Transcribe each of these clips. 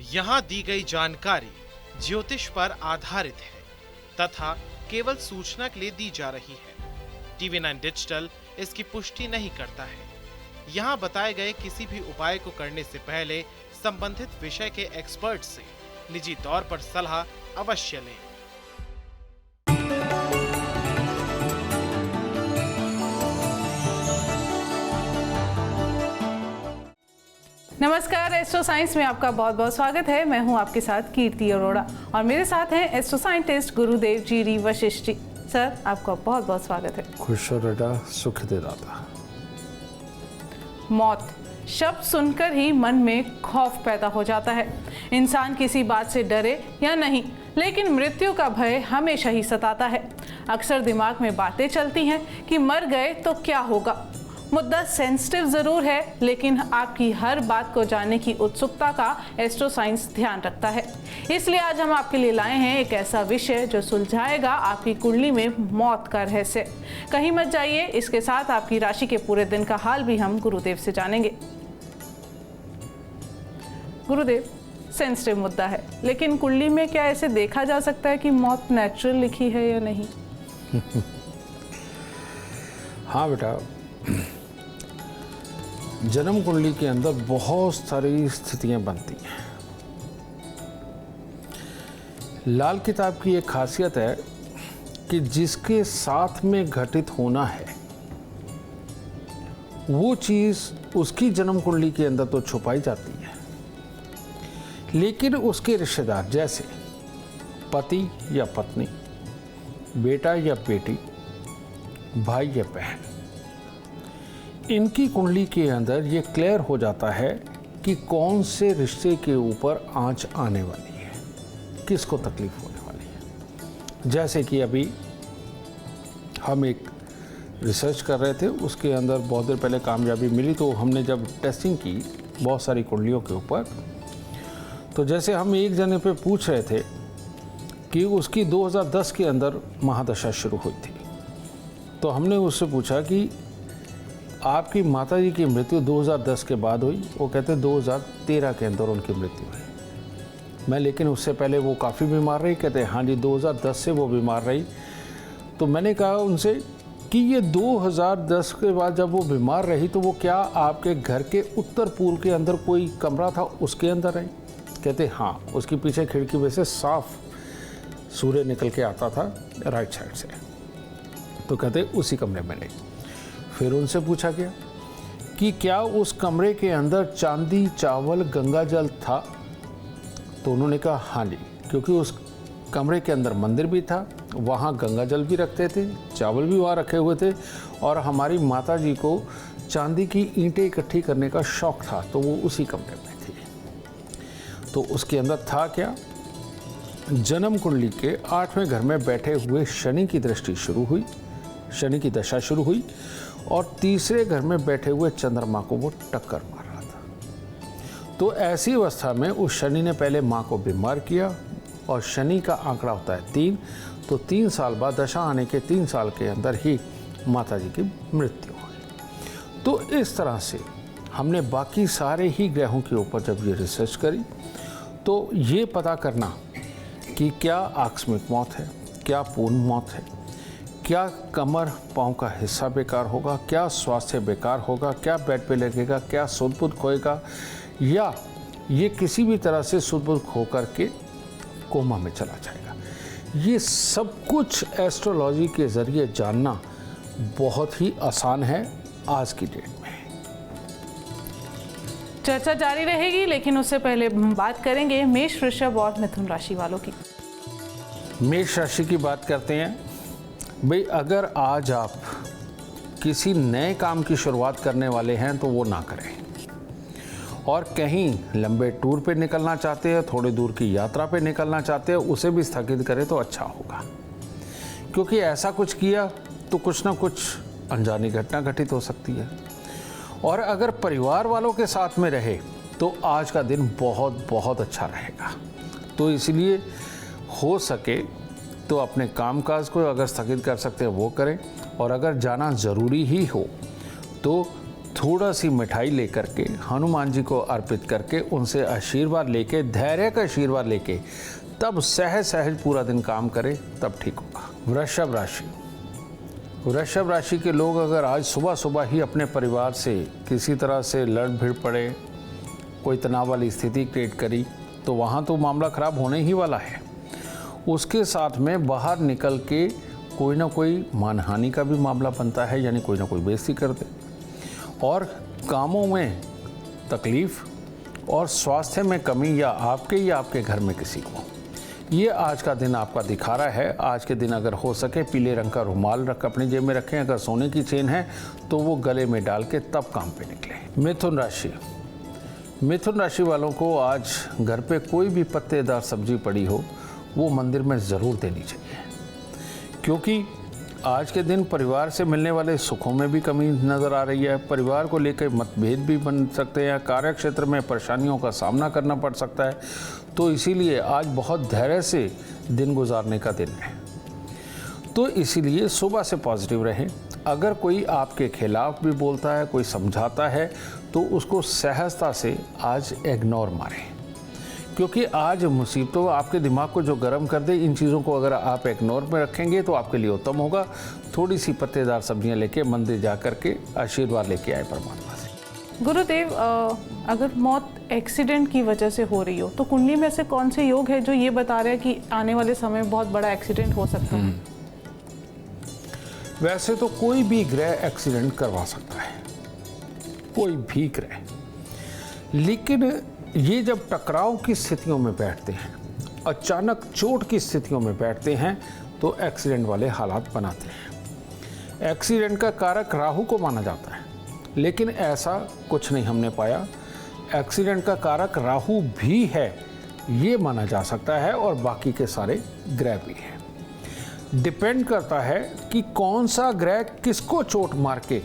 यहाँ दी गई जानकारी ज्योतिष पर आधारित है तथा केवल सूचना के लिए दी जा रही है। TV9 डिजिटल इसकी पुष्टि नहीं करता है। यहाँ बताए गए किसी भी उपाय को करने से पहले संबंधित विषय के एक्सपर्ट से निजी तौर पर सलाह अवश्य लें। नमस्कार, एस्ट्रो साइंस में आपका बहुत बहुत स्वागत है। मैं हूं आपके साथ कीर्ति अरोड़ा और मेरे साथ हैं एस्ट्रो साइंटिस्ट गुरुदेव जी वशिष्ठ जी। सर, आपका बहुत बहुत स्वागत है। खुश हो बेटा, सुख दे दाता। मौत शब्द सुनकर ही मन में खौफ पैदा हो जाता है। इंसान किसी बात से डरे या नहीं, लेकिन मृत्यु का भय हमेशा ही सताता है। अक्सर दिमाग में बातें चलती हैं कि मर गए तो क्या होगा। मुद्दा सेंसिटिव जरूर है, लेकिन आपकी हर बात को जानने की उत्सुकता का एस्ट्रो साइंस ध्यान रखता है। इसलिए आज हम आपके लिए लाए हैं एक ऐसा विषय जो सुलझाएगा आपकी कुंडली में मौत का रहस्य। कहीं मत जाइए, इसके साथ आपकी राशि के पूरे दिन का हाल भी हम गुरुदेव से जानेंगे। गुरुदेव, सेंसिटिव मुद्दा है, लेकिन कुंडली में क्या ऐसे देखा जा सकता है कि मौत नेचुरल लिखी है या नहीं? हाँ बेटा, जन्म कुंडली के अंदर बहुत सारी स्थितियां बनती हैं। लाल किताब की एक खासियत है कि जिसके साथ में घटित होना है वो चीज उसकी जन्म कुंडली के अंदर तो छुपाई जाती है, लेकिन उसके रिश्तेदार जैसे पति या पत्नी, बेटा या बेटी, भाई या बहन, इनकी कुंडली के अंदर ये क्लियर हो जाता है कि कौन से रिश्ते के ऊपर आंच आने वाली है, किसको तकलीफ होने वाली है। जैसे कि अभी हम एक रिसर्च कर रहे थे, उसके अंदर बहुत देर पहले कामयाबी मिली, तो हमने जब टेस्टिंग की बहुत सारी कुंडलियों के ऊपर, तो जैसे हम एक जने पे पूछ रहे थे कि उसकी 2010 के अंदर महादशा शुरू हुई थी, तो हमने उससे पूछा कि आपकी माताजी की मृत्यु 2010 के बाद हुई? वो कहते 2013 के अंदर उनकी मृत्यु हुई। मैं लेकिन उससे पहले वो काफ़ी बीमार रही? कहते हाँ जी, 2010 से वो बीमार रही। तो मैंने कहा उनसे कि ये 2010 के बाद जब वो बीमार रही तो वो क्या आपके घर के उत्तर पूर्व के अंदर कोई कमरा था उसके अंदर रही? कहते हाँ, उसकी पीछे खिड़की में से साफ सूर्य निकल के आता था राइट साइड से। तो कहते उसी कमरे में रही। फिर उनसे पूछा गया कि क्या उस कमरे के अंदर चांदी, चावल, गंगा जल था? तो उन्होंने कहा हाँ जी, क्योंकि उस कमरे के अंदर मंदिर भी था, वहाँ गंगा जल भी रखते थे, चावल भी वहाँ रखे हुए थे, और हमारी माता जी को चांदी की ईंटें इकट्ठी करने का शौक था, तो वो उसी कमरे में थी। तो उसके अंदर था क्या? जन्म कुंडली के 8वें घर में बैठे हुए शनि की दृष्टि शुरू हुई, शनि की दशा शुरू हुई, और तीसरे घर में बैठे हुए चंद्रमा को वो टक्कर मार रहा था। तो ऐसी अवस्था में उस शनि ने पहले माँ को बीमार किया, और शनि का आंकड़ा होता है 3, तो 3 साल बाद, दशा आने के 3 साल के अंदर ही माता जी की मृत्यु हुई। तो इस तरह से हमने बाकी सारे ही ग्रहों के ऊपर जब ये रिसर्च करी, तो ये पता करना कि क्या आकस्मिक मौत है, क्या पूर्ण मौत है, क्या कमर पाँव का हिस्सा बेकार होगा, क्या स्वास्थ्य बेकार होगा, क्या बेड पे लगेगा, क्या सुध बुध खोएगा, या ये किसी भी तरह से सुध बुध खो करके कोमा में चला जाएगा। ये सब कुछ एस्ट्रोलॉजी के ज़रिए जानना बहुत ही आसान है आज की डेट में। चर्चा जारी रहेगी, लेकिन उससे पहले हम बात करेंगे मेष, वृषभ और मिथुन राशि वालों की। मेष राशि की बात करते हैं। भाई, अगर आज आप किसी नए काम की शुरुआत करने वाले हैं तो वो ना करें, और कहीं लंबे टूर पे निकलना चाहते हैं, थोड़ी दूर की यात्रा पे निकलना चाहते हैं, उसे भी स्थगित करें तो अच्छा होगा, क्योंकि ऐसा कुछ किया तो कुछ ना कुछ अनजानी घटना घटित हो सकती है। और अगर परिवार वालों के साथ में रहे तो आज का दिन बहुत बहुत अच्छा रहेगा। तो इसलिए हो सके तो अपने कामकाज को अगर स्थगित कर सकते हैं वो करें, और अगर जाना ज़रूरी ही हो तो थोड़ा सी मिठाई लेकर के हनुमान जी को अर्पित करके उनसे आशीर्वाद लेके, धैर्य का आशीर्वाद लेके, तब सहज सहज पूरा दिन काम करें, तब ठीक होगा। वृषभ राशि। वृषभ राशि के लोग अगर आज सुबह सुबह ही अपने परिवार से किसी तरह से लड़ भिड़ पड़े, कोई तनाव वाली स्थिति क्रिएट करी, तो वहाँ तो मामला ख़राब होने ही वाला है। उसके साथ में बाहर निकल के कोई ना कोई मानहानि का भी मामला बनता है, यानी कोई ना कोई बेइज्जती कर दे, और कामों में तकलीफ और स्वास्थ्य में कमी, या आपके घर में किसी को। ये आज का दिन आपका दिखा रहा है। आज के दिन अगर हो सके पीले रंग का रुमाल रख अपनी जेब में रखें, अगर सोने की चेन है तो वो गले में डाल के तब काम पे निकले। मिथुन राशि। मिथुन राशि वालों को आज घर पे कोई भी पत्तेदार सब्जी पड़ी हो वो मंदिर में ज़रूर देनी चाहिए, क्योंकि आज के दिन परिवार से मिलने वाले सुखों में भी कमी नज़र आ रही है। परिवार को लेकर मतभेद भी बन सकते हैं, कार्य क्षेत्र में परेशानियों का सामना करना पड़ सकता है। तो इसीलिए आज बहुत धैर्य से दिन गुजारने का दिन है। तो इसीलिए सुबह से पॉजिटिव रहें। अगर कोई आपके खिलाफ भी बोलता है, कोई समझाता है, तो उसको सहजता से आज इग्नोर मारें, क्योंकि आज मुसीबतों आपके दिमाग को जो गर्म कर दे, इन चीज़ों को अगर आप इग्नोर में रखेंगे तो आपके लिए उत्तम होगा। थोड़ी सी पत्तेदार सब्जियां लेके मंदिर जा कर के आशीर्वाद लेके आए परमात्मा से। गुरुदेव, अगर मौत एक्सीडेंट की वजह से हो रही हो तो कुंडली में से कौन से योग है जो ये बता रहे हैं कि आने वाले समय में बहुत बड़ा एक्सीडेंट हो सकता है? वैसे तो कोई भी ग्रह एक्सीडेंट करवा सकता है, कोई भी ग्रह, लेकिन ये जब टकराव की स्थितियों में बैठते हैं, अचानक चोट की स्थितियों में बैठते हैं, तो एक्सीडेंट वाले हालात बनाते हैं। एक्सीडेंट का कारक राहु को माना जाता है, लेकिन ऐसा कुछ नहीं हमने पाया। एक्सीडेंट का कारक राहु भी है, ये माना जा सकता है, और बाकी के सारे ग्रह भी हैं। डिपेंड करता है कि कौन सा ग्रह किसको चोट मार के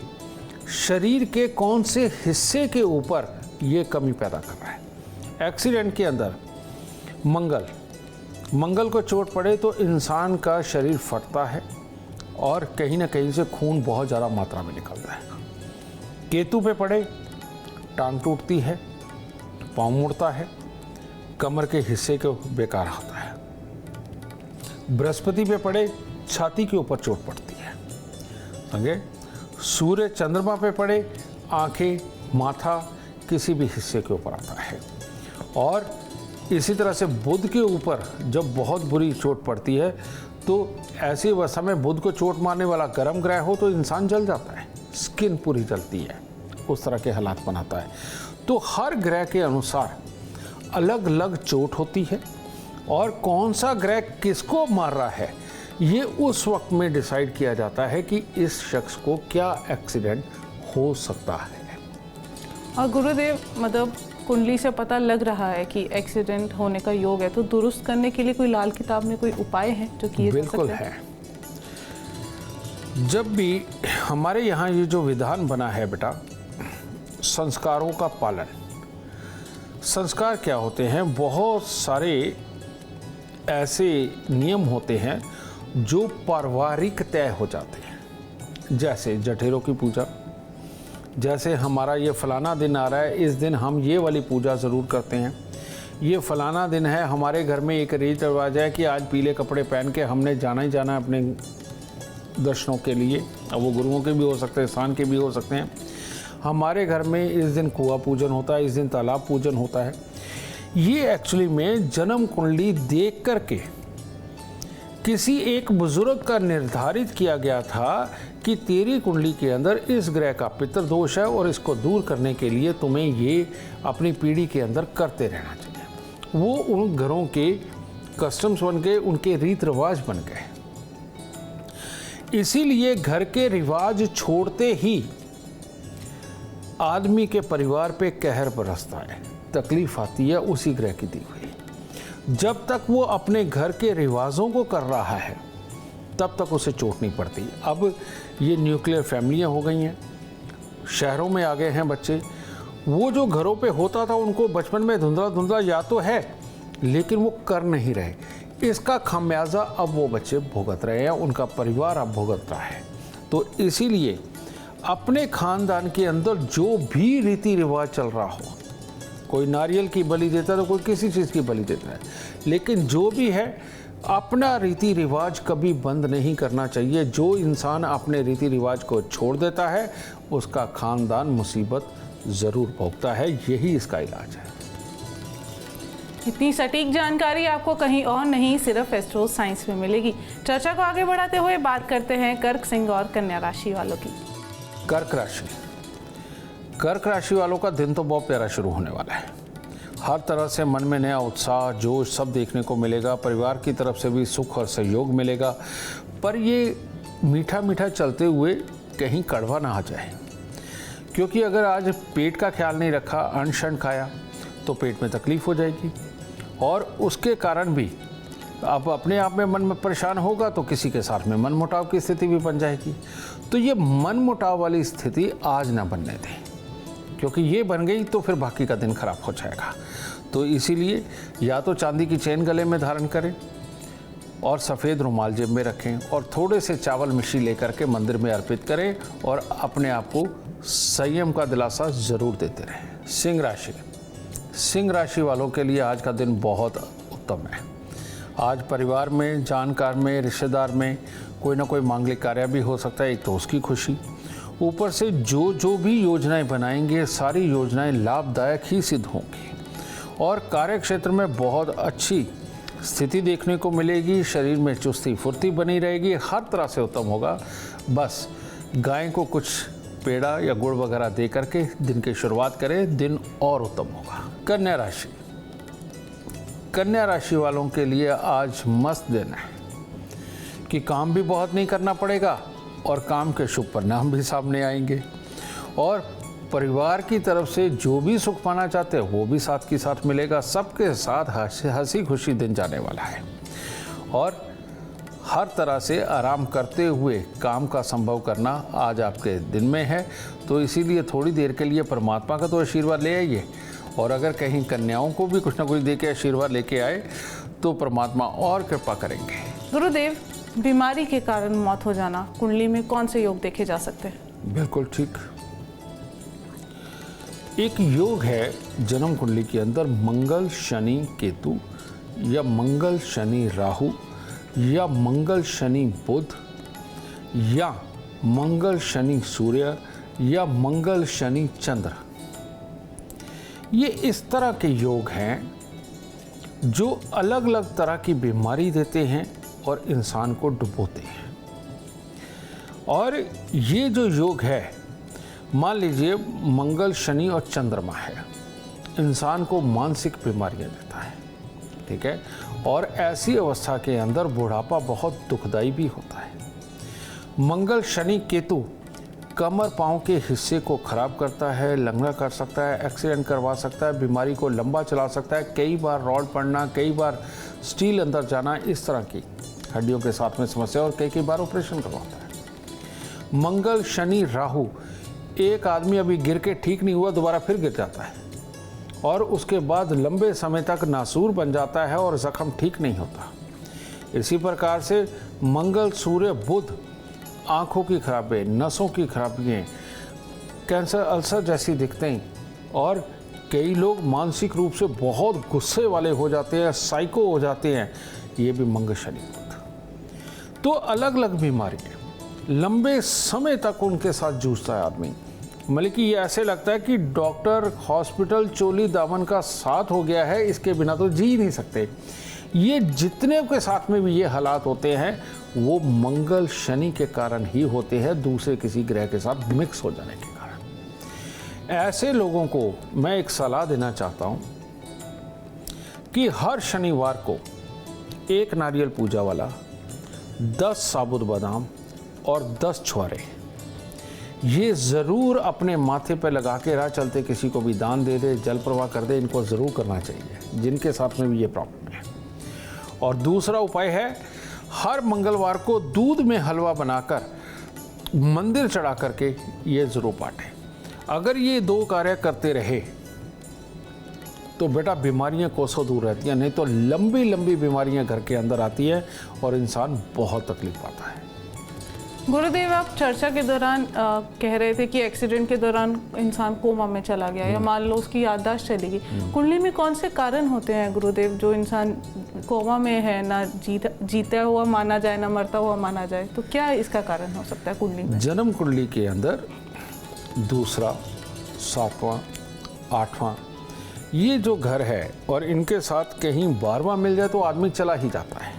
शरीर के कौन से हिस्से के ऊपर ये कमी पैदा कर रहा है। एक्सीडेंट के अंदर मंगल को चोट पड़े तो इंसान का शरीर फटता है और कहीं ना कहीं से खून बहुत ज़्यादा मात्रा में निकलता है। केतु पे पड़े टांग टूटती है, पाँव मुड़ता है, कमर के हिस्से को बेकार होता है। बृहस्पति पे पड़े छाती के ऊपर चोट पड़ती है, समझे। सूर्य चंद्रमा पे पड़े आंखें, माथा, किसी भी हिस्से के ऊपर आता है। और इसी तरह से बुध के ऊपर जब बहुत बुरी चोट पड़ती है तो ऐसी अवस्था में बुध को चोट मारने वाला गर्म ग्रह हो तो इंसान जल जाता है, स्किन पूरी जलती है, उस तरह के हालात बनाता है। तो हर ग्रह के अनुसार अलग अलग चोट होती है, और कौन सा ग्रह किसको मार रहा है ये उस वक्त में डिसाइड किया जाता है कि इस शख्स को क्या एक्सीडेंट हो सकता है। और गुरुदेव, मतलब कुंडली से पता लग रहा है कि एक्सीडेंट होने का योग है, तो दुरुस्त करने के लिए कोई लाल किताब में कोई उपाय है जो किए जा सकते हैं? बिल्कुल है। जब भी हमारे यहाँ ये जो विधान बना है बेटा, संस्कारों का पालन। संस्कार क्या होते हैं? बहुत सारे ऐसे नियम होते हैं जो पारिवारिक तय हो जाते हैं, जैसे जठेरों की पूजा, जैसे हमारा ये फलाना दिन आ रहा है, इस दिन हम ये वाली पूजा ज़रूर करते हैं। ये फलाना दिन है, हमारे घर में एक रीत रिवाज है कि आज पीले कपड़े पहन के हमने जाना ही जाना है अपने दर्शनों के लिए। अब वो गुरुओं के भी हो सकते हैं, स्थान के भी हो सकते हैं। हमारे घर में इस दिन कुआं पूजन होता है, इस दिन तालाब पूजन होता है। ये एक्चुअली में जन्म कुंडली देख करके किसी एक बुजुर्ग का निर्धारित किया गया था कि तेरी कुंडली के अंदर इस ग्रह का पितृदोष है और इसको दूर करने के लिए तुम्हें ये अपनी पीढ़ी के अंदर करते रहना चाहिए। वो उन घरों के कस्टम्स बन गए, उनके रीत रिवाज बन गए। इसीलिए घर के रिवाज छोड़ते ही आदमी के परिवार पे कहर बरसता है, तकलीफ आती है उसी ग्रह की दी हुई। जब तक वो अपने घर के रिवाजों को कर रहा है तब तक उसे चोट नहीं पड़ती। अब ये न्यूक्लियर फैमिलियां हो गई हैं, शहरों में आ गए हैं बच्चे। वो जो घरों पे होता था उनको बचपन में धुंधला धुंधला याद तो है, लेकिन वो कर नहीं रहे। इसका खामियाजा अब वो बच्चे भुगत रहे हैं, उनका परिवार अब भुगत रहा है। तो इसीलिए अपने खानदान के अंदर जो भी रीति रिवाज चल रहा हो, कोई नारियल की बलि देता है तो कोई किसी चीज़ की बलि देता है, लेकिन जो भी है अपना रीति रिवाज कभी बंद नहीं करना चाहिए। जो इंसान अपने रीति रिवाज को छोड़ देता है उसका खानदान मुसीबत ज़रूर भोगता है। यही इसका इलाज है। इतनी सटीक जानकारी आपको कहीं और नहीं, सिर्फ एस्ट्रो साइंस में मिलेगी। चर्चा को आगे बढ़ाते हुए बात करते हैं कर्क, सिंह और कन्या राशि वालों की। कर्क राशि, कर्क राशि वालों का दिन तो बहुत प्यारा शुरू होने वाला है। हर तरह से मन में नया उत्साह, जोश सब देखने को मिलेगा। परिवार की तरफ से भी सुख और सहयोग मिलेगा, पर ये मीठा मीठा चलते हुए कहीं कड़वा ना आ जाए, क्योंकि अगर आज पेट का ख्याल नहीं रखा, अनशन खाया तो पेट में तकलीफ हो जाएगी और उसके कारण भी अब अपने आप में मन में परेशान होगा तो किसी के साथ में मन मुटाव की स्थिति भी बन जाएगी। तो ये मन मुटाव वाली स्थिति आज ना बनने दें, क्योंकि ये बन गई तो फिर बाकी का दिन खराब हो जाएगा। तो इसीलिए या तो चांदी की चेन गले में धारण करें और सफ़ेद रुमाल जेब में रखें और थोड़े से चावल मिश्री लेकर के मंदिर में अर्पित करें और अपने आप को संयम का दिलासा ज़रूर देते रहें। सिंह राशि, सिंह राशि वालों के लिए आज का दिन बहुत उत्तम है। आज परिवार में, जानकार में, रिश्तेदार में कोई ना कोई मांगलिक कार्य भी हो सकता है, एक तो उसकी खुशी, ऊपर से जो भी योजनाएं बनाएंगे सारी योजनाएं लाभदायक ही सिद्ध होंगी और कार्य क्षेत्र में बहुत अच्छी स्थिति देखने को मिलेगी। शरीर में चुस्ती फुर्ती बनी रहेगी, हर तरह से उत्तम होगा। बस गाय को कुछ पेड़ा या गुड़ वगैरह दे करके दिन की शुरुआत करें, दिन और उत्तम होगा। कन्या राशि, कन्या राशि वालों के लिए आज मस्त दिन है कि काम भी बहुत नहीं करना पड़ेगा और काम के शुभ परिणाम भी सामने आएंगे और परिवार की तरफ से जो भी सुख पाना चाहते हैं वो भी साथ के साथ मिलेगा। सबके साथ हंसी खुशी दिन जाने वाला है और हर तरह से आराम करते हुए काम का संभव करना आज आपके दिन में है। तो इसीलिए थोड़ी देर के लिए परमात्मा का तो आशीर्वाद ले आइए और अगर कहीं कन्याओं को भी कुछ ना कुछ दे के आशीर्वाद लेके आए तो परमात्मा और कृपा करेंगे। गुरुदेव, बीमारी के कारण मौत हो जाना, कुंडली में कौन से योग देखे जा सकते हैं? बिल्कुल ठीक। एक योग है जन्म कुंडली के अंदर मंगल शनि केतु या मंगल शनि राहु या मंगल शनि बुध या मंगल शनि सूर्य या मंगल शनि चंद्र। ये इस तरह के योग हैं जो अलग अलग तरह की बीमारी देते हैं और इंसान को डुबोते हैं। और ये जो योग है, मान लीजिए मंगल शनि और चंद्रमा है, इंसान को मानसिक बीमारियां देता है, ठीक है। और ऐसी अवस्था के अंदर बुढ़ापा बहुत दुखदाई भी होता है। मंगल शनि केतु कमर पाँव के हिस्से को खराब करता है, लंगड़ा कर सकता है, एक्सीडेंट करवा सकता है, बीमारी को लंबा चला सकता है, कई बार रॉड पड़ना, कई बार स्टील अंदर जाना, इस तरह की हड्डियों के साथ में समस्या और कई बार ऑपरेशन करवाता है। मंगल शनि राहु, एक आदमी अभी गिर के ठीक नहीं हुआ दोबारा फिर गिर जाता है और उसके बाद लंबे समय तक नासूर बन जाता है और जख्म ठीक नहीं होता। इसी प्रकार से मंगल सूर्य बुध आँखों की खराबी, नसों की खराबियाँ, कैंसर, अल्सर जैसी दिखते हैं और कई लोग मानसिक रूप से बहुत गुस्से वाले हो जाते हैं, साइको हो जाते हैं, ये भी मंगल शनि बुध। तो अलग अलग बीमारियाँ लंबे समय तक उनके साथ जूझता है आदमी। मतलब कि ये ऐसे लगता है कि डॉक्टर, हॉस्पिटल, चोली दामन का साथ हो गया है, इसके बिना तो जी नहीं सकते। ये जितने के साथ में भी ये हालात होते हैं वो मंगल शनि के कारण ही होते हैं, दूसरे किसी ग्रह के साथ मिक्स हो जाने के कारण। ऐसे लोगों को मैं एक सलाह देना चाहता हूँ कि हर शनिवार को एक नारियल पूजा वाला, 10 साबुत बादाम और 10 छुआरे ये ज़रूर अपने माथे पर लगा के राह चलते किसी को भी दान दे दे, जल प्रवाह कर दे। इनको ज़रूर करना चाहिए जिनके साथ में भी ये प्रॉब्लम है। और दूसरा उपाय है, हर मंगलवार को दूध में हलवा बनाकर मंदिर चढ़ा करके ये ज़रूर बांटें। अगर ये 2 कार्य करते रहे तो बेटा बीमारियां कोसों दूर रहती हैं, नहीं तो लंबी लंबी बीमारियां घर के अंदर आती हैं और इंसान बहुत तकलीफ पाता है। गुरुदेव, आप चर्चा के दौरान कह रहे थे कि एक्सीडेंट के दौरान इंसान कोमा में चला गया या मान लो उसकी याददाश्त चली गई। कुंडली में कौन से कारण होते हैं गुरुदेव जो इंसान कोमा में है, ना जीता हुआ माना जाए ना मरता हुआ माना जाए, तो क्या इसका कारण हो सकता है कुंडली में? जन्म कुंडली के अंदर दूसरा, 7वां, 8वां ये जो घर है और इनके साथ कहीं 12वां मिल जाए तो आदमी चला ही जाता है।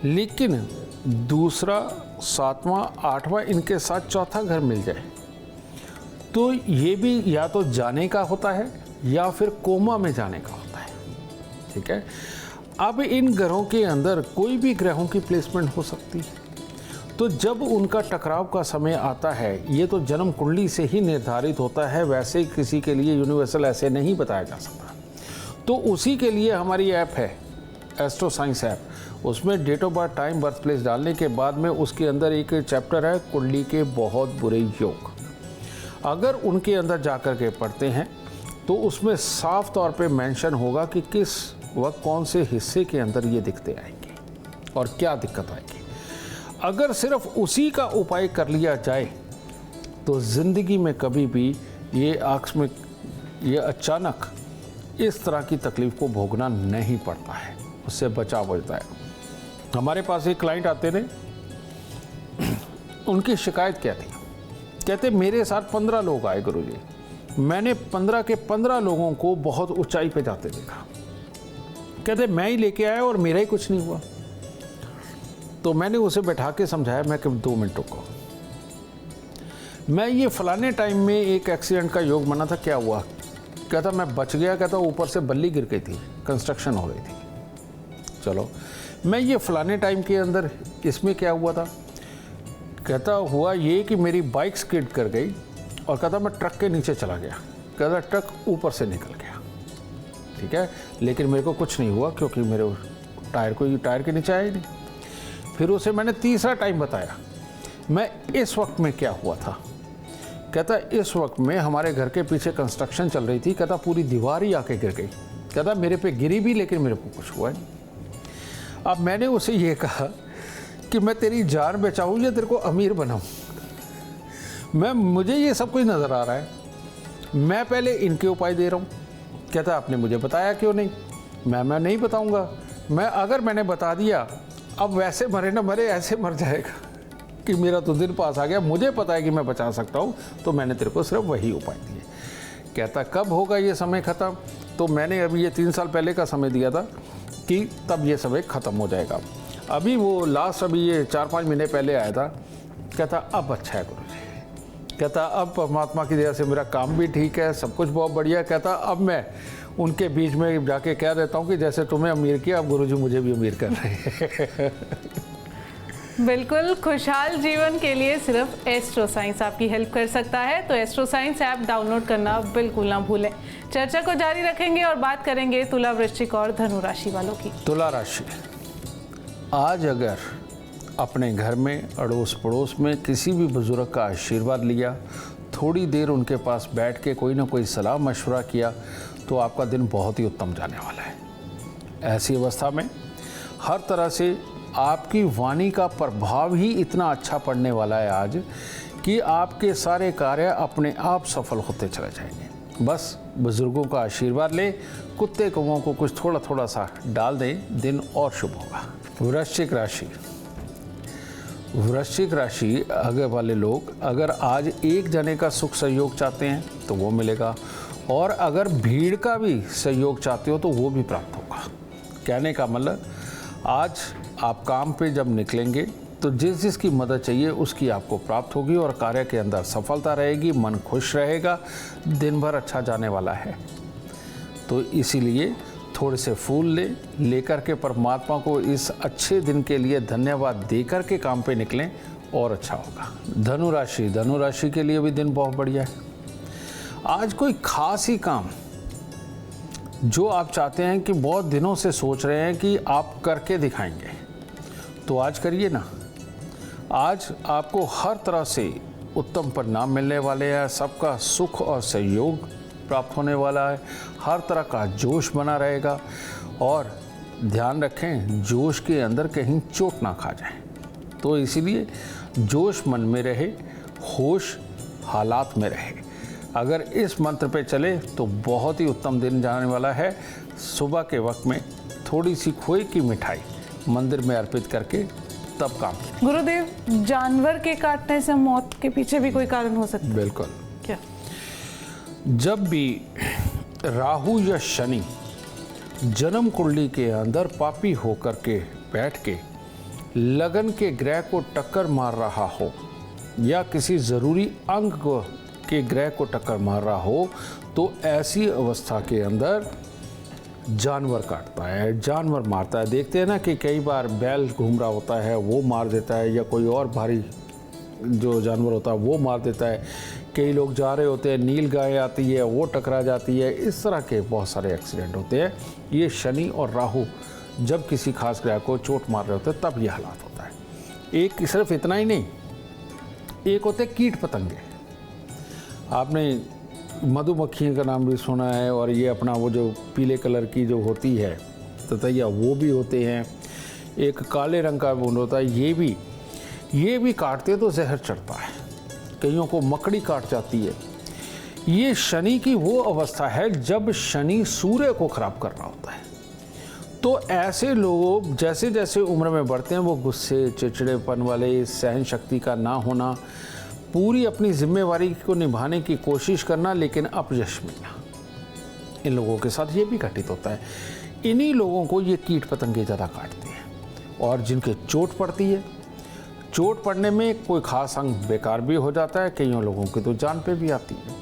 लेकिन दूसरा, 7वां, 8वां इनके साथ चौथा घर मिल जाए तो ये भी या तो जाने का होता है या फिर कोमा में जाने का होता है। ठीक है। अब इन ग्रहों के अंदर कोई भी ग्रहों की प्लेसमेंट हो सकती है, तो जब उनका टकराव का समय आता है ये तो जन्म कुंडली से ही निर्धारित होता है, वैसे किसी के लिए यूनिवर्सल ऐसे नहीं बताया जा सकता। तो उसी के लिए हमारी ऐप है एस्ट्रो साइंस ऐप, उसमें date of birth, time, birth place डालने के बाद में उसके अंदर एक चैप्टर है कुंडली के बहुत बुरे योग। अगर उनके अंदर जाकर के पढ़ते हैं तो उसमें साफ तौर पे मेंशन होगा कि किस वक्त कौन से हिस्से के अंदर ये दिक्कतें आएंगी और क्या दिक्कत आएगी। अगर सिर्फ उसी का उपाय कर लिया जाए तो ज़िंदगी में कभी भी ये आकस्मिक, ये अचानक इस तरह की तकलीफ़ को भोगना नहीं पड़ता है, उससे बचाव हो जाता है। हमारे पास एक क्लाइंट आते थे, उनकी शिकायत क्या थी? कहते मेरे साथ 15 लोग आए गुरुजी, मैंने 15 के 15 लोगों को बहुत ऊंचाई पे जाते देखा। कहते मैं ही लेके आया और मेरा ही कुछ नहीं हुआ। तो मैंने उसे बैठा के समझाया, मैं कि 2 मिनट रुको, मैं ये फलाने टाइम में एक एक्सीडेंट का योग बना था, क्या हुआ? कहता मैं बच गया। कहता ऊपर से बल्ली गिर गई थी, कंस्ट्रक्शन हो रही थी। चलो, मैं ये फलाने टाइम के अंदर इसमें क्या हुआ था? कहता हुआ ये कि मेरी बाइक स्किड कर गई और कहता मैं ट्रक के नीचे चला गया। कहता ट्रक ऊपर से निकल गया, ठीक है, लेकिन मेरे को कुछ नहीं हुआ क्योंकि मेरे टायर के नीचे आया ही नहीं। फिर उसे मैंने तीसरा टाइम बताया, मैं इस वक्त में क्या हुआ था। कहता इस वक्त में हमारे घर के पीछे कंस्ट्रक्शन चल रही थी। कहता पूरी दीवार ही आके गिर गई। कहता मेरे पे गिरी भी लेकिन मेरे को कुछ हुआ नहीं। अब मैंने उसे ये कहा कि मैं तेरी जान बचाऊं या तेरे को अमीर बनाऊं? मुझे ये सब कुछ नज़र आ रहा है, मैं पहले इनके उपाय दे रहा हूँ। कहता आपने मुझे बताया क्यों नहीं? मैं नहीं बताऊंगा। अगर मैंने बता दिया, अब वैसे मरे ना मरे ऐसे मर जाएगा कि मेरा तो दिन पास आ गया। मुझे पता है कि मैं बचा सकता हूँ, तो मैंने तेरे को सिर्फ वही उपाय दिए। कहता कब होगा ये समय ख़त्म? तो मैंने अभी ये 3 साल पहले का समय दिया था कि तब ये समय ख़त्म हो जाएगा। अभी वो लास्ट अभी ये 4-5 महीने पहले आया था। कहता अब अच्छा है गुरुजी। कहता अब परमात्मा की दया से मेरा काम भी ठीक है, सब कुछ बहुत बढ़िया। कहता अब मैं उनके बीच में जाके कह देता हूँ कि जैसे तुम्हें अमीर किया, अब गुरुजी मुझे भी अमीर कर रहे हैं। बिल्कुल, खुशहाल जीवन के लिए सिर्फ एस्ट्रो साइंस आपकी हेल्प कर सकता है। तो एस्ट्रो साइंस ऐप डाउनलोड करना बिल्कुल ना भूलें। चर्चा को जारी रखेंगे और बात करेंगे तुला, वृश्चिक और धनु राशि वालों की। तुला राशि, आज अगर अपने घर में अड़ोस पड़ोस में किसी भी बुजुर्ग का आशीर्वाद लिया, थोड़ी देर उनके पास बैठ के कोई ना कोई सलाह मशवरा किया, तो आपका दिन बहुत ही उत्तम जाने वाला है। ऐसी अवस्था में हर तरह से आपकी वाणी का प्रभाव ही इतना अच्छा पड़ने वाला है आज कि आपके सारे कार्य अपने आप सफल होते चले जाएंगे। बस बुजुर्गों का आशीर्वाद लें, कुत्ते कौवों को कुछ थोड़ा थोड़ा सा डाल दें, दिन और शुभ होगा। वृश्चिक राशि, वृश्चिक राशि आगे वाले लोग अगर आज एक जने का सुख सहयोग चाहते हैं तो वो मिलेगा, और अगर भीड़ का भी सहयोग चाहते हो तो वो भी प्राप्त होगा। कहने का मतलब, आज आप काम पे जब निकलेंगे तो जिसकी मदद चाहिए उसकी आपको प्राप्त होगी और कार्य के अंदर सफलता रहेगी, मन खुश रहेगा, दिन भर अच्छा जाने वाला है। तो इसीलिए थोड़े से फूल लेकर के परमात्मा को इस अच्छे दिन के लिए धन्यवाद देकर के काम पे निकलें और अच्छा होगा। धनु राशि, धनु राशि के लिए भी दिन बहुत बढ़िया है। आज कोई खास ही काम जो आप चाहते हैं कि बहुत दिनों से सोच रहे हैं कि आप करके दिखाएंगे, तो आज करिए ना। आज आपको हर तरह से उत्तम परिणाम मिलने वाले हैं, सबका सुख और सहयोग प्राप्त होने वाला है, हर तरह का जोश बना रहेगा। और ध्यान रखें, जोश के अंदर कहीं चोट ना खा जाए। तो इसीलिए जोश मन में रहे, होश हालात में रहे। अगर इस मंत्र पे चले तो बहुत ही उत्तम दिन जाने वाला है। सुबह के वक्त में थोड़ी सी खोए की मिठाई मंदिर में अर्पित करके तब काम करें। गुरुदेव, जानवर के काटने से मौत के पीछे भी कोई कारण हो सकता है? बिल्कुल। क्या? जब भी राहु या शनि जन्म कुंडली के अंदर पापी होकर के बैठ के लगन के ग्रह को टक्कर मार रहा हो या किसी ज़रूरी अंग के ग्रह को टक्कर मार रहा हो, तो ऐसी अवस्था के अंदर जानवर काटता है, जानवर मारता है। देखते हैं ना कि कई बार बैल घूम रहा होता है, वो मार देता है, या कोई और भारी जो जानवर होता है वो मार देता है। कई लोग जा रहे होते हैं, नील गाय आती है, वो टकरा जाती है। इस तरह के बहुत सारे एक्सीडेंट होते हैं। ये शनि और राहु जब किसी खास ग्रह को चोट मार रहे होते हैं तब ये हालात होता है। एक सिर्फ इतना ही नहीं, एक होते कीट पतंगे। आपने मधुमक्खियों का नाम भी सुना है, और ये अपना वो जो पीले कलर की जो होती है ततैया, वो भी होते हैं। एक काले रंग का बूंद होता है, ये भी काटते तो जहर चढ़ता है। कईयों को मकड़ी काट जाती है। ये शनि की वो अवस्था है जब शनि सूर्य को खराब कर रहा होता है। तो ऐसे लोग जैसे जैसे उम्र में बढ़ते हैं, वो गुस्से, चिड़चिड़ेपन वाले, सहन शक्ति का ना होना, पूरी अपनी जिम्मेवारी को निभाने की कोशिश करना लेकिन अपयश मिलना, इन लोगों के साथ ये भी घटित होता है। इन्हीं लोगों को ये कीट पतंगे ज़्यादा काटते हैं, और जिनके चोट पड़ती है, चोट पड़ने में कोई खास अंग बेकार भी हो जाता है, कईयों लोगों की तो जान पे भी आती है।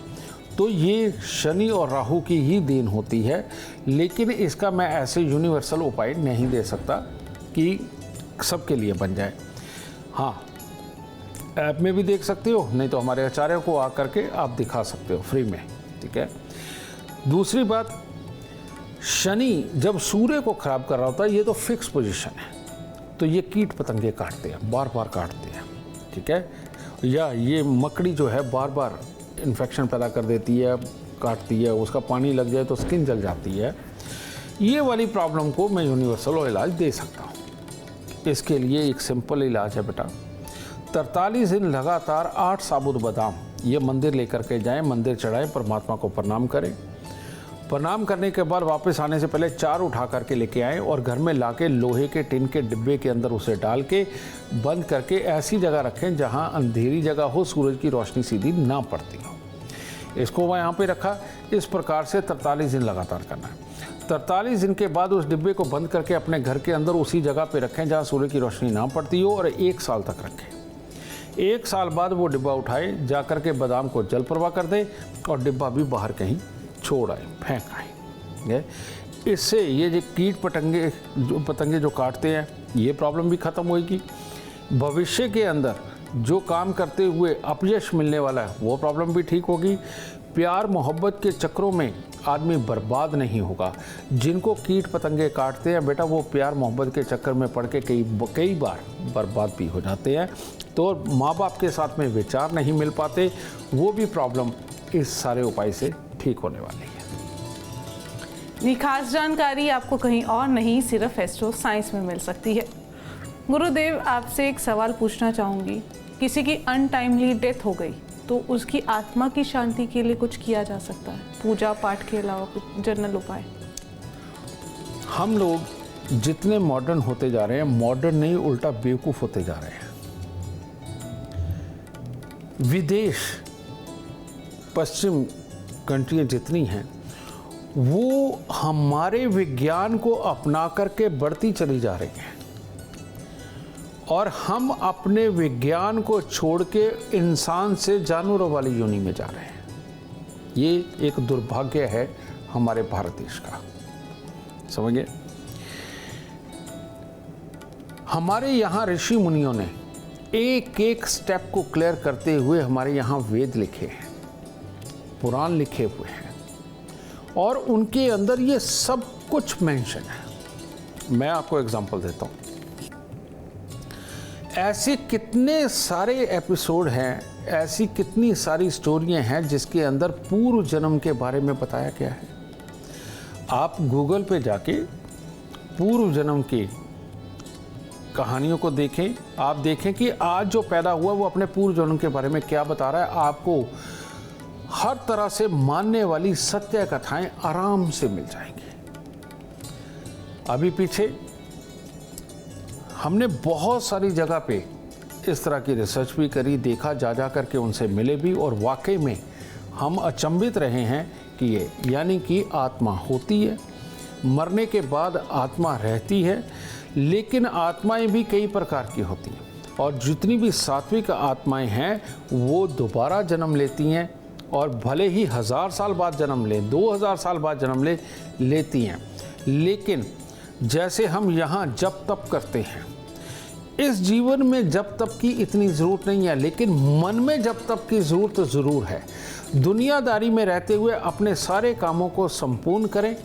तो ये शनि और राहु की ही देन होती है, लेकिन इसका मैं ऐसे यूनिवर्सल उपाय नहीं दे सकता कि सबके लिए बन जाए। हाँ, ऐप में भी देख सकते हो, नहीं तो हमारे आचार्य को आ करके आप दिखा सकते हो फ्री में, ठीक है। दूसरी बात, शनि जब सूर्य को खराब कर रहा होता है, ये तो फिक्स पोजीशन है, तो ये कीट पतंगे काटते हैं, बार बार काटते हैं, ठीक है। या ये मकड़ी जो है बार बार इन्फेक्शन पैदा कर देती है, काटती है, उसका पानी लग जाए तो स्किन जल जाती है। ये वाली प्रॉब्लम को मैं यूनिवर्सल इलाज दे सकता हूँ। इसके लिए एक सिंपल इलाज है बेटा, 43 दिन लगातार 8 साबुत बादाम ये मंदिर लेकर के जाएं, मंदिर चढ़ाएं, परमात्मा को प्रणाम करें। प्रणाम करने के बाद वापस आने से पहले 4 उठा करके लेके आएं, और घर में लाके लोहे के टिन के डिब्बे के अंदर उसे डाल के बंद करके ऐसी जगह रखें जहां अंधेरी जगह हो, सूरज की रोशनी सीधी ना पड़ती हो। इसको वह यहाँ पे रखा। इस प्रकार से 43 दिन लगातार करना है। 43 दिन के बाद उस डिब्बे को बंद करके अपने घर के अंदर उसी जगह पे रखें जहाँ सूर्य की रोशनी ना पड़ती हो, और 1 साल तक रखें। 1 साल बाद वो डिब्बा उठाए, जा कर के बादाम को जल प्रवाह कर दें, और डिब्बा भी बाहर कहीं छोड़ आए, फेंक आए। इससे ये जो कीट पतंगे जो काटते हैं, ये प्रॉब्लम भी ख़त्म होगी। भविष्य के अंदर जो काम करते हुए अपयश मिलने वाला है, वो प्रॉब्लम भी ठीक होगी। प्यार मोहब्बत के चक्रों में आदमी बर्बाद नहीं होगा। जिनको कीट पतंगे काटते हैं बेटा, वो प्यार मोहब्बत के चक्कर में पड़ के कई बार बर्बाद भी हो जाते हैं। तो माँ बाप के साथ में विचार नहीं मिल पाते, वो भी प्रॉब्लम इस सारे उपाय से ठीक होने वाली है। ये खास जानकारी आपको कहीं और नहीं, सिर्फ एस्ट्रो साइंस में मिल सकती है। गुरुदेव, आपसे एक सवाल पूछना चाहूँगी। किसी की अनटाइमली डेथ हो गई तो उसकी आत्मा की शांति के लिए कुछ किया जा सकता है, पूजा पाठ के अलावा कुछ जनरल उपाय? हम लोग जितने मॉडर्न होते जा रहे हैं, मॉडर्न नहीं उल्टा बेवकूफ़ होते जा रहे हैं। विदेश, पश्चिम कंट्रियाँ जितनी हैं, वो हमारे विज्ञान को अपना करके बढ़ती चली जा रही हैं, और हम अपने विज्ञान को छोड़ के इंसान से जानवरों वाली योनि में जा रहे हैं। ये एक दुर्भाग्य है हमारे भारत देश का, समझिए। हमारे यहाँ ऋषि मुनियों ने एक एक स्टेप को क्लियर करते हुए हमारे यहाँ वेद लिखे हैं, पुराण लिखे हुए हैं, और उनके अंदर ये सब कुछ मेंशन है। मैं आपको एग्जांपल देता हूँ। ऐसे कितने सारे एपिसोड हैं, ऐसी कितनी सारी स्टोरियां हैं जिसके अंदर पूर्व जन्म के बारे में बताया गया है। आप गूगल पे जाके पूर्व जन्म की कहानियों को देखें, आप देखें कि आज जो पैदा हुआ वो अपने पूर्व जन्म के बारे में क्या बता रहा है। आपको हर तरह से मानने वाली सत्य कथाएं आराम से मिल जाएंगी। अभी पीछे हमने बहुत सारी जगह पे इस तरह की रिसर्च भी करी, देखा, जा करके उनसे मिले भी, और वाकई में हम अचंभित रहे हैं कि ये यानी कि आत्मा होती है, मरने के बाद आत्मा रहती है, लेकिन आत्माएं भी कई प्रकार की होती हैं, और जितनी भी सात्विक आत्माएं हैं वो दोबारा जन्म लेती हैं, और भले ही 1000 साल बाद जन्म लें, 2000 साल बाद जन्म लेती हैं, लेकिन जैसे हम यहाँ जप तप करते हैं, इस जीवन में जप तप की इतनी ज़रूरत नहीं है, लेकिन मन में जप तप की ज़रूरत ज़रूर है। दुनियादारी में रहते हुए अपने सारे कामों को संपूर्ण करें,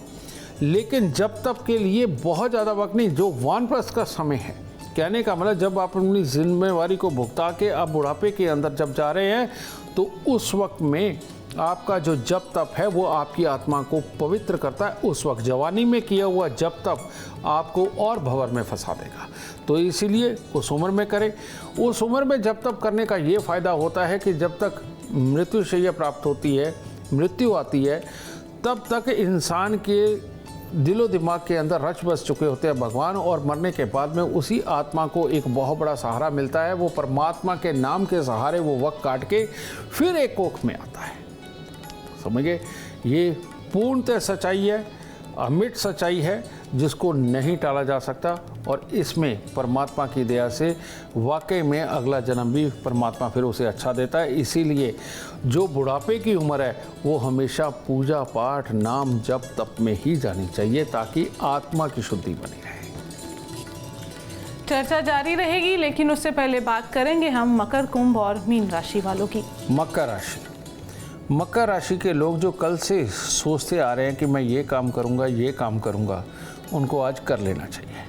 लेकिन जप तप के लिए बहुत ज़्यादा वक्त नहीं, जो वानप्रस्थ का समय है। कहने का मतलब जब आप अपनी जिम्मेवारी को भुगता के आप बुढ़ापे के अंदर जब जा रहे हैं, तो उस वक्त में आपका जो जप तप है वो आपकी आत्मा को पवित्र करता है। उस वक्त जवानी में किया हुआ जप तप आपको और भंवर में फंसा देगा। तो इसीलिए उस उम्र में करें। उस उम्र में जप तप करने का ये फ़ायदा होता है कि जब तक मृत्युशैया प्राप्त होती है, मृत्यु आती है, तब तक इंसान के दिलो दिमाग के अंदर रच बस चुके होते हैं भगवान, और मरने के बाद में उसी आत्मा को एक बहुत बड़ा सहारा मिलता है। वो परमात्मा के नाम के सहारे वो वक्त काट के फिर एक कोख में आता है। समझिए, ये पूर्णतः सच्चाई है, अमिट सच्चाई है, जिसको नहीं टाला जा सकता, और इसमें परमात्मा की दया से वाकई में अगला जन्म भी परमात्मा फिर उसे अच्छा देता है। इसीलिए जो बुढ़ापे की उम्र है वो हमेशा पूजा पाठ, नाम जप तप में ही जानी चाहिए, ताकि आत्मा की शुद्धि बनी रहे। चर्चा जारी रहेगी, लेकिन उससे पहले बात करेंगे हम मकर, कुंभ और मीन राशि वालों की। मकर राशि के लोग जो कल से सोचते आ रहे हैं कि मैं ये काम करूँगा, उनको आज कर लेना चाहिए,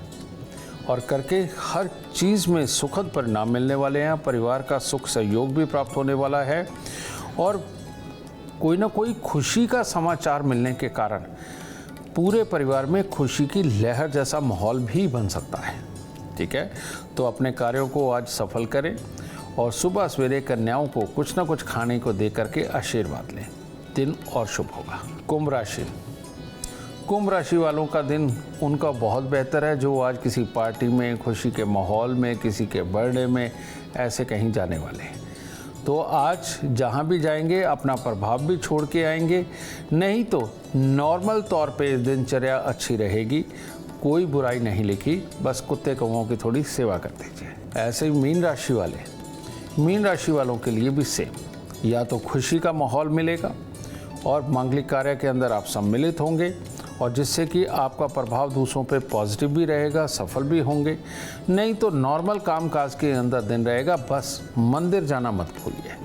और करके हर चीज़ में सुखद परिणाम मिलने वाले हैं। परिवार का सुख सहयोग भी प्राप्त होने वाला है, और कोई ना कोई खुशी का समाचार मिलने के कारण पूरे परिवार में खुशी की लहर जैसा माहौल भी बन सकता है। ठीक है, तो अपने कार्यों को आज सफल करें, और सुबह सवेरे कन्याओं को कुछ ना कुछ खाने को दे करके आशीर्वाद लें, दिन और शुभ होगा। कुंभ राशि वालों का दिन उनका बहुत बेहतर है, जो आज किसी पार्टी में, खुशी के माहौल में, किसी के बर्थडे में ऐसे कहीं जाने वाले हैं। तो आज जहाँ भी जाएंगे अपना प्रभाव भी छोड़ के आएंगे, नहीं तो नॉर्मल तौर पे दिनचर्या अच्छी रहेगी, कोई बुराई नहीं लिखी, बस कुत्ते कौओं की थोड़ी सेवा कर दीजिए। ऐसे ही मीन राशि वालों के लिए भी सेम, या तो खुशी का माहौल मिलेगा और मांगलिक कार्य के अंदर आप सम्मिलित होंगे, और जिससे कि आपका प्रभाव दूसरों पे पॉजिटिव भी रहेगा, सफल भी होंगे, नहीं तो नॉर्मल कामकाज के अंदर दिन रहेगा। बस मंदिर जाना मत भूलिए,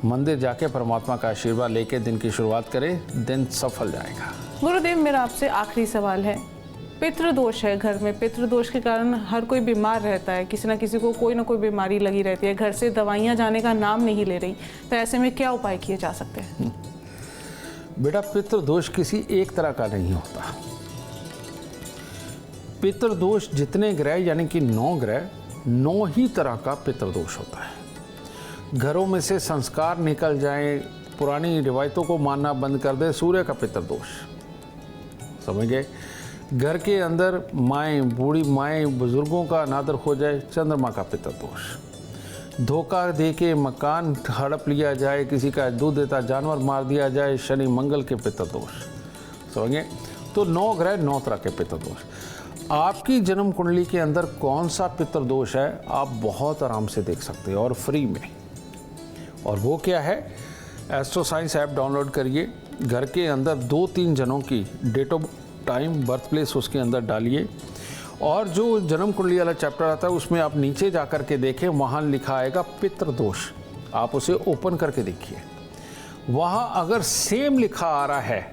मंदिर जाके परमात्मा का आशीर्वाद लेके दिन की शुरुआत करें, दिन सफल जाएगा। गुरुदेव, मेरा आपसे आखिरी सवाल है, पितृदोष है घर में, पितृदोष के कारण हर कोई बीमार रहता है, किसी ना किसी को कोई ना कोई बीमारी लगी रहती है, घर से दवाइयाँ जाने का नाम नहीं ले रही, तो ऐसे में क्या उपाय किए जा सकते हैं? बेटा, पितृदोष किसी एक तरह का नहीं होता। पितृदोष जितने ग्रह यानी कि 9 ग्रह, 9 ही तरह का पितृदोष होता है। घरों में से संस्कार निकल जाएं, पुरानी रिवायतों को मानना बंद कर दे, सूर्य का पितृदोष। समझ गए? घर के अंदर माएँ, बूढ़ी माएँ, बुजुर्गों का अनादर हो जाए, चंद्रमा का पितृदोष। धोखा दे के मकान हड़प लिया जाए, किसी का दूध देता जानवर मार दिया जाए, शनि मंगल के पितृदोष। समझे? तो 9 ग्रह 9 तरह के पितृदोष। आपकी जन्म कुंडली के अंदर कौन सा पितृदोष है आप बहुत आराम से देख सकते हैं, और फ्री में। और वो क्या है? एस्ट्रो साइंस ऐप डाउनलोड करिए, घर के अंदर 2-3 जनों की date of time, birth place उसके अंदर डालिए, और जो जन्म कुंडली वाला चैप्टर आता है उसमें आप नीचे जा कर के देखें, वहाँ लिखा आएगा पितृदोष। आप उसे ओपन करके देखिए, वहाँ अगर सेम लिखा आ रहा है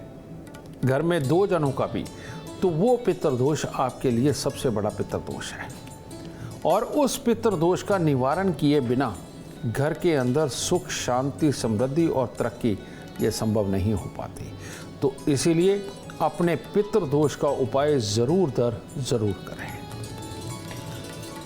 घर में 2 जनों का भी, तो वो पितृदोष आपके लिए सबसे बड़ा पितृदोष है। और उस पितृदोष का निवारण किए बिना घर के अंदर सुख, शांति, समृद्धि और तरक्की ये संभव नहीं हो पाती। तो इसीलिए अपने पितृदोष का उपाय ज़रूर करें।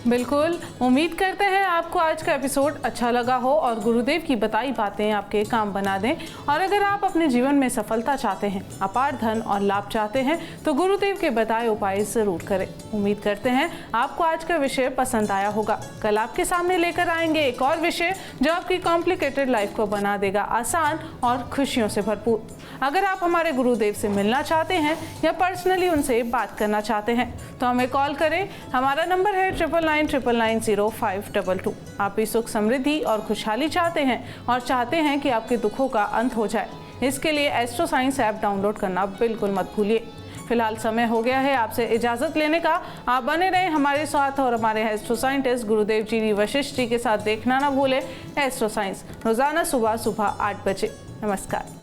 बिल्कुल, उम्मीद करते हैं आपको आज का एपिसोड अच्छा लगा हो और गुरुदेव की बताई बातें आपके काम बना दें। और अगर आप अपने जीवन में सफलता चाहते हैं, अपार धन और लाभ चाहते हैं तो गुरुदेव के बताए उपाय जरूर करें। उम्मीद करते हैं आपको आज का विषय पसंद आया होगा। कल आपके सामने लेकर आएंगे एक और विषय जो आपकी कॉम्प्लिकेटेड लाइफ को बना देगा आसान और खुशियों से भरपूर। अगर आप हमारे गुरुदेव से मिलना चाहते हैं या पर्सनली उनसे बात करना चाहते हैं तो हमें कॉल करें। हमारा नंबर है 9999900522। आप भी सुख समृद्धि और खुशहाली चाहते हैं और चाहते हैं कि आपके दुखों का अंत हो जाए, इसके लिए एस्ट्रो साइंस ऐप डाउनलोड करना बिल्कुल मत भूलिए। फिलहाल समय हो गया है आपसे इजाजत लेने का। आप बने रहें हमारे साथ और हमारे एस्ट्रो साइंटिस्ट गुरुदेव जी वशिष्ठ जी के साथ देखना ना भूलें एस्ट्रो साइंस रोजाना सुबह 8 बजे। नमस्कार।